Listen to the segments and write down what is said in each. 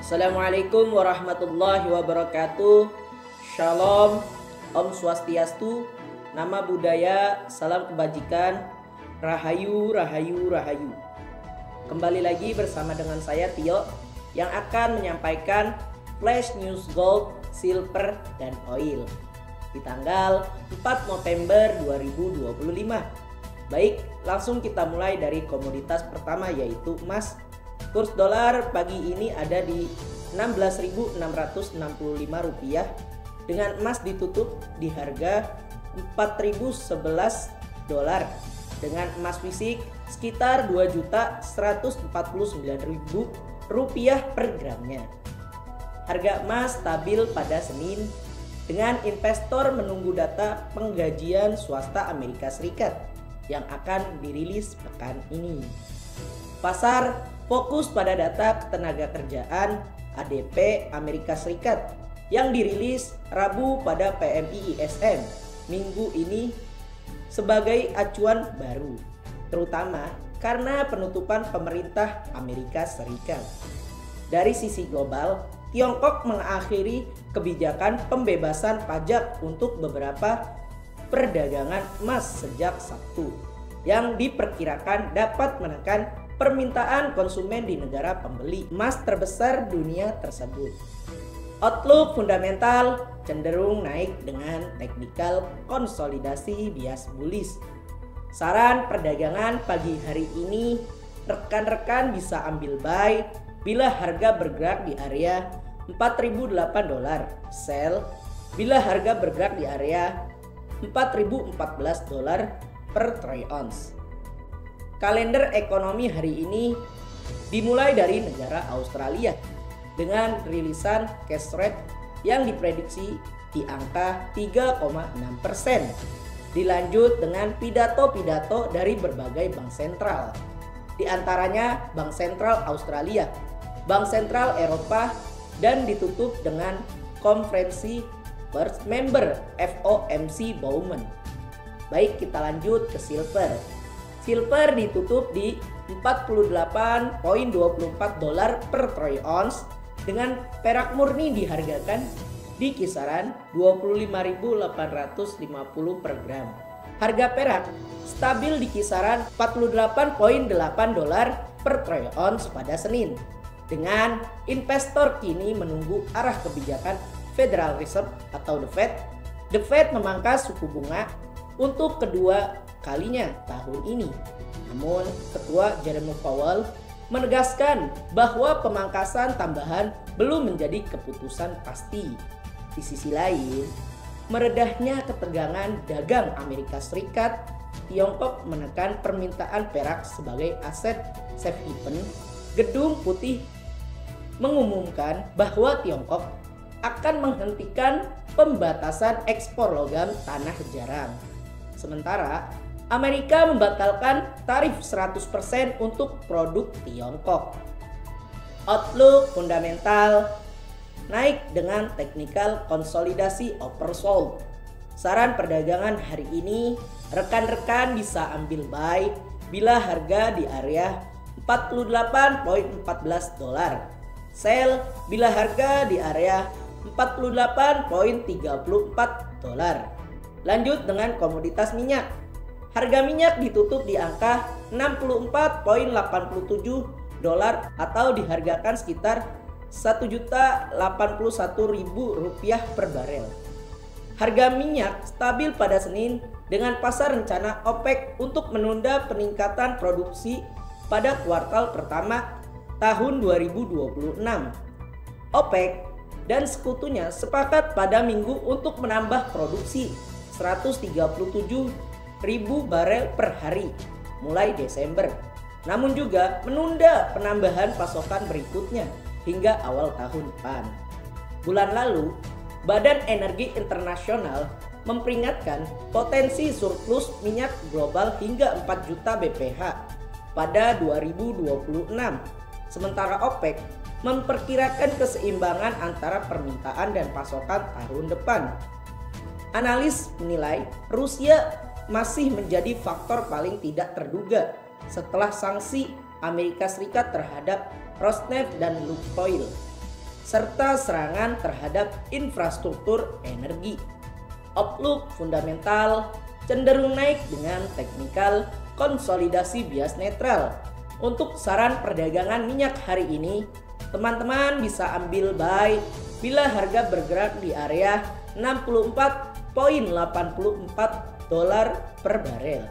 Assalamualaikum warahmatullahi wabarakatuh. Shalom, Om Swastiastu, Nama Budaya, Salam Kebajikan, Rahayu, Rahayu, Rahayu. Kembali lagi bersama dengan saya Tio yang akan menyampaikan Flash News Gold, Silver, dan Oil di tanggal 4 November 2025. Baik, langsung kita mulai dari komoditas pertama yaitu emas. Kurs dolar pagi ini ada di 16.665 rupiah dengan emas ditutup di harga 4.011 dolar dengan emas fisik sekitar 2.149.000 rupiah per gramnya. Harga emas stabil pada Senin dengan investor menunggu data penggajian swasta Amerika Serikat yang akan dirilis pekan ini. Pasar fokus pada data ketenagakerjaan ADP Amerika Serikat yang dirilis Rabu pada PMI ISM minggu ini sebagai acuan baru, terutama karena penutupan pemerintah Amerika Serikat. Dari sisi global, Tiongkok mengakhiri kebijakan pembebasan pajak untuk beberapa perdagangan emas sejak Sabtu yang diperkirakan dapat menekan permintaan konsumen di negara pembeli emas terbesar dunia tersebut. Outlook fundamental cenderung naik dengan teknikal konsolidasi bias bullish. Saran perdagangan pagi hari ini, rekan-rekan bisa ambil buy bila harga bergerak di area 4.008 dolar, sell bila harga bergerak di area 4.014 dolar per troy ounce. Kalender ekonomi hari ini dimulai dari negara Australia dengan rilisan cash rate yang diprediksi di angka 3,6%. Dilanjut dengan pidato-pidato dari berbagai bank sentral. Di antaranya Bank Sentral Australia, Bank Sentral Eropa, dan ditutup dengan konferensi first member FOMC Bowman. Baik, kita lanjut ke silver. Silver ditutup di 48,24 dolar per troy ounce dengan perak murni dihargakan di kisaran 25.850 per gram. Harga perak stabil di kisaran 48,8 dolar per troy ounce pada Senin. Dengan investor kini menunggu arah kebijakan Federal Reserve atau The Fed. The Fed memangkas suku bunga untuk kedua kalinya tahun ini. Namun, Ketua Jerome Powell menegaskan bahwa pemangkasan tambahan belum menjadi keputusan pasti. Di sisi lain, meredahnya ketegangan dagang Amerika Serikat, Tiongkok menekan permintaan perak sebagai aset safe haven. Gedung Putih mengumumkan bahwa Tiongkok akan menghentikan pembatasan ekspor logam tanah jarang. Sementara Amerika membatalkan tarif 100% untuk produk Tiongkok. Outlook fundamental naik dengan teknikal konsolidasi oversold. Saran perdagangan hari ini, rekan-rekan bisa ambil buy bila harga di area 48,14 dolar. Sell bila harga di area 48,34 dolar. Lanjut dengan komoditas minyak. Harga minyak ditutup di angka 64,87 dolar atau dihargakan sekitar 1.081.000 rupiah per barel. Harga minyak stabil pada Senin dengan pasar rencana OPEC untuk menunda peningkatan produksi pada kuartal pertama tahun 2026. OPEC dan sekutunya sepakat pada Minggu untuk menambah produksi 137.000 barel per hari mulai Desember. Namun juga menunda penambahan pasokan berikutnya hingga awal tahun depan. Bulan lalu, Badan Energi Internasional memperingatkan potensi surplus minyak global hingga 4 juta bph pada 2026. Sementara OPEC memperkirakan keseimbangan antara permintaan dan pasokan tahun depan. Analis menilai Rusia masih menjadi faktor paling tidak terduga setelah sanksi Amerika Serikat terhadap Rosneft dan Lukoil. serta serangan terhadap infrastruktur energi. Outlook fundamental cenderung naik dengan teknikal konsolidasi bias netral. Untuk saran perdagangan minyak hari ini, teman-teman bisa ambil buy bila harga bergerak di area 64,84 dolar per barel.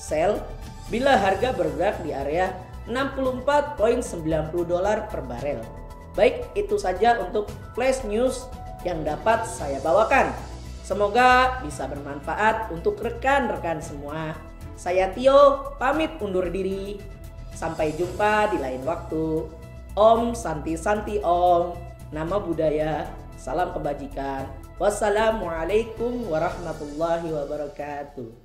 Sell bila harga bergerak di area 64,90 dolar per barel. Baik, itu saja untuk flash news yang dapat saya bawakan. Semoga bisa bermanfaat untuk rekan-rekan semua. Saya Tio, pamit undur diri. Sampai jumpa di lain waktu. Om Santi Santi Om. Nama budaya. Salam kebajikan. Wassalamualaikum warahmatullahi wabarakatuh.